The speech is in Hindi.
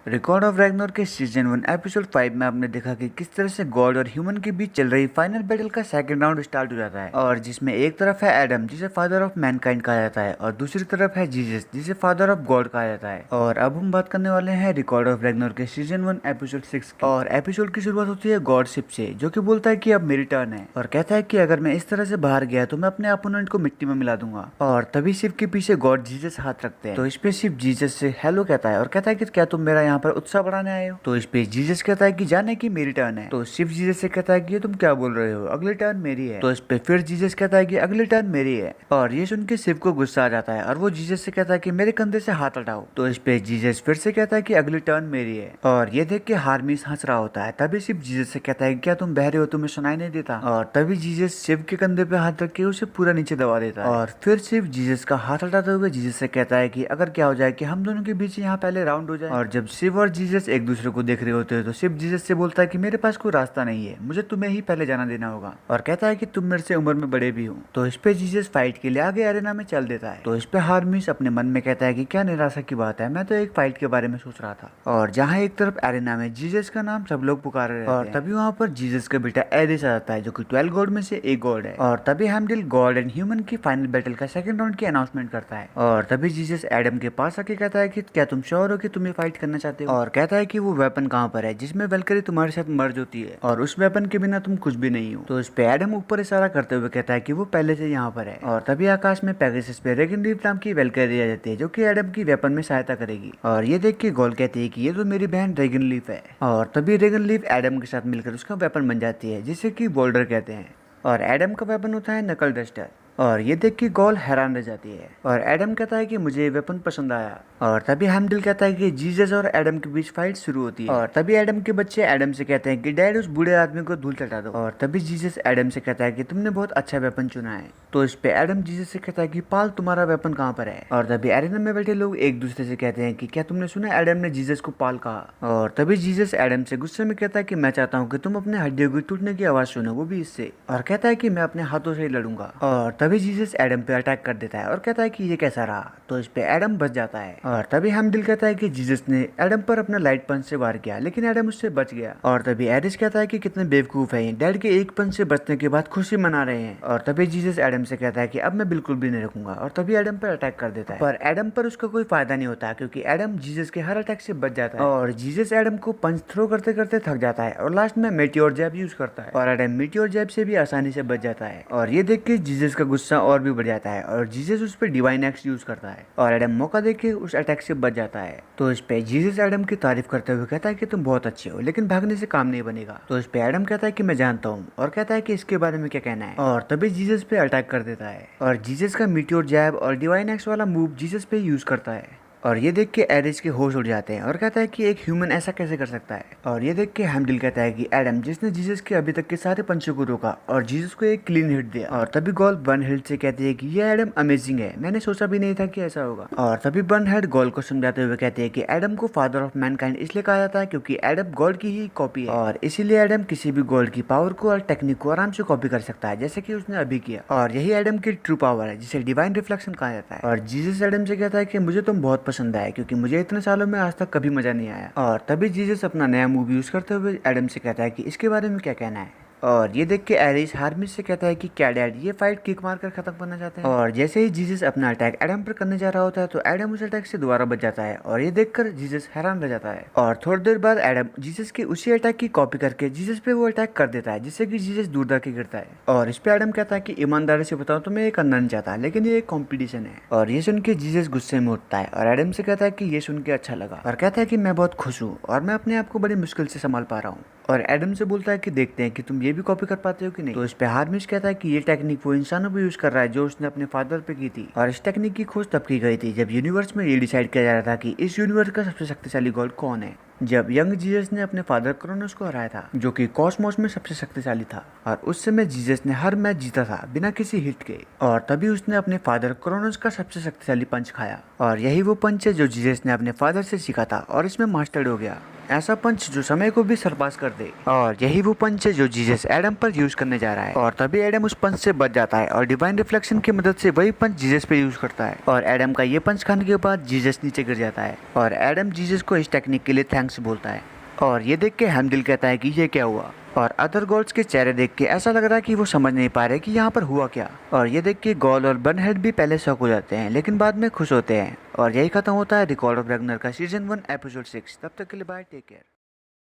रिकॉर्ड ऑफ रैग्नारोक के सीजन 1 एपिसोड 5 में आपने देखा कि किस तरह से गॉड और ह्यूमन के बीच चल रही फाइनल बैटल का सेकंड राउंड स्टार्ट हो जाता है, और जिसमें एक तरफ है एडम जिसे फादर ऑफ मैनकाइंड कहा जाता है और दूसरी तरफ है जीसस जिसे फादर ऑफ गॉड कहा जाता है। और अब हम बात करने वाले हैं रिकॉर्ड ऑफ रैग्नारोक के सीजन 1 एपिसोड 6 की। और एपिसोड की शुरुआत होती है गॉड शिप से, जो कि बोलता है कि अब मेरी टर्न है और कहता है कि अगर मैं इस तरह से बाहर गया तो मैं अपने अपोनेंट को मिट्टी में मिला दूंगा। और तभी शिप के पीछे गॉड जीसस हाथ रखते हैं, तो इस पे शिप जीसस से हेलो कहता है और कहता है कि क्या तुम मेरा यहाँ पर उत्साह बढ़ाने आए हो। तो इस पे जीसस कहता है कि जाने की मेरी टर्न है। तो शिव जीसस से कहता है कि ये तुम क्या बोल रहे हो, अगली टर्न मेरी है। तो इस पे फिर जीसस कहता है कि अगली टर्न मेरी है। और ये सुन के शिव को गुस्सा आ जाता है और वो जीसस से कहता है कि मेरे कंधे से हाथ हटाओ। तो इस पे जीसस फिर से कहता है कि अगली टर्न मेरी है। और ये देख के हार्मिस हंस रहा होता है। तभी शिव जीसस से कहता है कि क्या तुम बहरे हो, तुम्हें सुनाई नहीं देता। और तभी जीसस शिव के कंधे पे हाथ रख के उसे पूरा नीचे दबा देता है। और फिर शिव जीसस का हाथ हटाते हुए जीसस से कहता है कि अगर क्या हो जाए कि हम दोनों के बीच यहाँ पहले राउंड हो जाए। और जब शिव और जीसस एक दूसरे को देख रहे होते हैं तो शिव जीसस से बोलता है कि मेरे पास कोई रास्ता नहीं है, मुझे तुम्हें ही पहले जाना देना होगा। और कहता है कि तुम मेरे से उम्र में बड़े भी हो। तो इस पे जीसस फाइट के लिए आगे एरेना में चल देता है। तो इस पे हार्मिस अपने मन में कहता है कि क्या निराशा की बात है, मैं तो एक फाइट के बारे में सोच रहा था। और जहाँ एक तरफ एरेना में जीसस का नाम सब लोग पुकार रहे और तभी वहाँ पर जीसस का बेटा एरिस आ जाता है, जो कि 12 गॉड में से एक गॉड है। और तभी हेमडिल गॉड एंड ह्यूमन की फाइनल बैटल का सेकंड राउंड की अनाउंसमेंट करता है। और तभी जीसस एडम के पास आके कहता है कि क्या तुम श्योर हो कि तुम ये फाइट करना चाहते हो। और कहता है कि वो वेपन कहाँ पर है जिसमें वेलकरी तुम्हारे साथ मर्ज होती है, और उस वेपन के बिना तुम कुछ भी नहीं हो। तो इस पे एडम ऊपर इशारा करते हुए कहता है कि वो पहले से यहाँ पर है। और तभी आकाश में पेगासस पे रेगनलीफ नाम की वेलकरी आ जाती है, जो कि एडम की वेपन में सहायता करेगी। और ये देख के गॉल कहती है कि ये तो मेरी बहन रेगनलीफ है। और तभी रेगनलीफ एडम के साथ मिलकर उसका वेपन बन जाती है, जिसे कि बोल्डर कहते हैं। और एडम का वेपन होता है नकल डस्टर। और ये देख के गॉल हैरान रह जाती है और एडम कहता है कि मुझे ये वेपन पसंद आया। और तभी हेमडिल कहता है कि जीसस और एडम के बीच फाइट शुरू होती है। और तभी एडम के बच्चे एडम से कहते हैं कि डैड उस बूढ़े आदमी को धूल चटा दो। और तभी जीसस एडम से कहता है कि तुमने बहुत अच्छा वेपन चुना है। तो इस पे एडम जीसस से कहता है कि पाल तुम्हारा वेपन कहाँ पर है। और तभी एरेना में बैठे लोग एक दूसरे से कहते हैं कि क्या तुमने सुना एडम ने जीसस को पाल कहा। और तभी जीसस एडम से गुस्से में कहता है कि मैं चाहता हूँ कि तुम अपने हड्डियों की टूटने की आवाज सुनो, वो भी इससे। और कहता है कि मैं अपने हाथों से ही लड़ूंगा। और तभी जीसस एडम पे अटैक कर देता है और कहता है कि ये कैसा रहा। तो इस पे एडम बच जाता है। और तभी हेमडिल कहता है कि जीसस ने एडम पर अपना लाइट पंच से वार किया, लेकिन एडम उससे बच गया। और तभी एरिस कहता है कि कितने बेवकूफ है, डैड के एक पंच से बचने के बाद खुशी मना रहे हैं। और तभी जीसस एडम से कहता है कि अब मैं बिल्कुल भी नहीं रुकूंगा। और तभी एडम पर अटैक कर देता है, पर एडम पर उसका कोई फायदा नहीं होता, क्योंकि एडम जीसस के हर अटैक से बच जाता है। और जीसस एडम को पंच थ्रो करते करते थक जाता है और लास्ट में मेटियोर जैब यूज करता है, और एडम मेटियोर जैब से भी आसानी से बच जाता है। और ये देख के जीसस का गुस्सा और भी बढ़ जाता है और जीसस उस पर डिवाइन एक्स यूज करता है और एडम मौका देके उस अटैक से बच जाता है। तो इस पे जीसस एडम की तारीफ करते हुए कहता है कि तुम बहुत अच्छे हो, लेकिन भागने से काम नहीं बनेगा। तो इस पे एडम कहता है कि मैं जानता हूँ, और कहता है कि इसके बारे में क्या कहना है। और तभी जीसस पे अटैक कर देता है और जीसस का मीटियोर जैब और डिवाइन एक्स वाला मूव जीसस पे यूज करता है। और ये देख के एरिस के होश उड़ जाते हैं और कहता है कि एक ह्यूमन ऐसा कैसे कर सकता है। और ये देख के हेमडिल कहता है कि एडम जिसने जीसस के अभी तक के सारे पंचों को रोका और जीसस को एक क्लीन हिट दिया। और तभी गॉल बर्न हेड से कहती है कि ये एडम अमेजिंग है, मैंने सोचा भी नहीं था कि ऐसा होगा। और तभी बर्न हेड गॉल को समझाते हुए कहते हैं कि एडम को फादर ऑफ मैनकाइंड इसलिए कहा जाता है क्योंकि एडम गॉड की ही कॉपी है, और इसीलिए एडम किसी भी गॉड की पावर को और टेक्निक को आराम से कॉपी कर सकता है, जैसे कि उसने अभी किया। और यही एडम की ट्रू पावर है, जिसे डिवाइन रिफ्लेक्शन कहा जाता है। और जीसस एडम से कहता है कि मुझे तुम बहुत पसंद आए, क्योंकि मुझे इतने सालों में आज तक कभी मजा नहीं आया। और तभी जीसस अपना नया मूव यूज करते हुए एडम से कहता है कि इसके बारे में क्या कहना है। और ये देख के एरिस हार्मिस से कहता है कि क्या डैड ये फाइट किक मारकर खत्म करना चाहते हैं। और जैसे ही जीसस अपना अटैक एडम पर करने जा रहा होता है तो एडम उस अटैक से दोबारा बच जाता है, और ये देखकर जीसस हैरान रह जाता है। और थोड़ी देर बाद एडम जीसस के उसी अटैक की कॉपी करके जीसस पे वो अटैक कर देता है, जिससे कि जीसस दूर जाके गिरता है। और इस पे एडम कहता है कि ईमानदारी से बताओ तो मैं ये करना नहीं चाहता, लेकिन ये एक कॉम्पिटिशन है। और ये सुन के जीसस गुस्से में उठता है और एडम से कहता है कि ये सुन के अच्छा लगा, और कहता है कि मैं बहुत खुश हूँ और मैं अपने आप को बड़ी मुश्किल से संभाल पा रहा हूँ। और एडम से बोलता है कि देखते हैं कि तुम ये भी कॉपी कर पाते हो कि नहीं। तो इस पे हार्मिस कहता है कि ये टेक्निक वो इंसानों पे यूज कर रहा है जो उसने अपने फादर पे की थी, और इस टेक्निक की खोज तब की गई थी जब यूनिवर्स में ये डिसाइड किया जा रहा था कि इस यूनिवर्स का सबसे शक्तिशाली गॉड कौन है। जब यंग जीसस ने अपने फादर क्रोनोस को हराया था, जो कि कॉस्मोस में सबसे शक्तिशाली था, और उस समय जीसस ने हर मैच जीता था बिना किसी हिट के। और तभी उसने अपने फादर क्रोनोस का सबसे शक्तिशाली पंच खाया, और यही वो पंच है जो जीसस ने अपने फादर से सीखा था और इसमें मास्टर्ड हो गया। ऐसा पंच जो समय को भी सरपास कर दे। और यही वो पंच है जो जीसस एडम पर यूज करने जा रहा है। और तभी एडम उस पंच से बच जाता है और डिवाइन रिफ्लेक्शन की मदद से वही पंच जीसस पे यूज करता है। और एडम का ये पंच खाने के बाद जीसस नीचे गिर जाता है और एडम जीसस को इस टेक्निक के लिए थैंक्स बोलता है। और ये देख के हेमदिल कहता है कि ये क्या हुआ। और अदर गॉल्स के चेहरे देख के ऐसा लग रहा है कि वो समझ नहीं पा रहे कि यहाँ पर हुआ क्या। और ये देख के गॉल और बर्नहेड भी पहले शॉक हो जाते हैं लेकिन बाद में खुश होते हैं। और यही खत्म होता है द गॉड ऑफ रैग्नारॉक का सीजन 1 एपिसोड 6। तब तक के लिए बाय, टेक केयर।